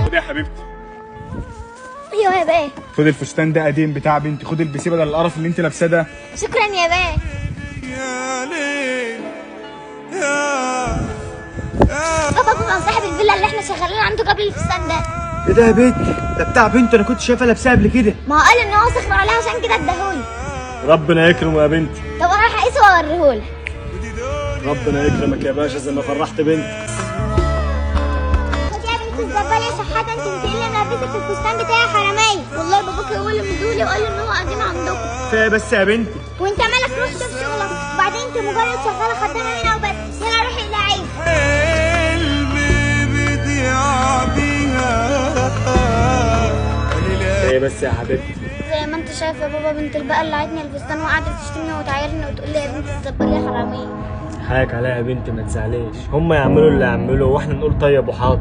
خدي يا حبيبتي. ايوه يا بيه. خدي الفستان ده قديم بتاع بنتي، خدي البسيه بدل القرف اللي انت لابساه ده. شكرا يا بيه. يا ليل بابا صاحب الفيلا اللي احنا شغالين عنده قبل الفستان ده. ايه ده يا بنتي؟ ده بتاع بنته، انا كنت شايفها لابسها قبل كده. ما هو قال ان هو سخر عليها عشان كده اداهولي. ربنا يكرمه يا بنتي. طب انا رايح اقيسه واوريهولك. ربنا يكرمك يا باشا زي ما فرحت بنتي. خد يا بنت الزباله يا شحاته، انت اللي ملبسك في الفستان بتاعي حراميه. والله باباك هو اللي مديهولي وقال لي ان هو قديم عندكم. كفايه بس يا بنتي. وانت مالك؟ روح شوف شغلك، وبعدين انت مجرد شغاله خدامه هنا وبس. يلا روحي العيب. قلبي بيضيع بيها. ايه بس يا حبيبتي؟ زي ما انت شايف يا بابا، بنت البقى اللي عادني الفستان وقعدت تشتمني وتعايرني وتقول لي يا بنت الزباله حراميه. حقك عليها يا بنتي، ما تزعليش، هم يعملوا اللي يعملوا واحنا نقول طيب وحاضر.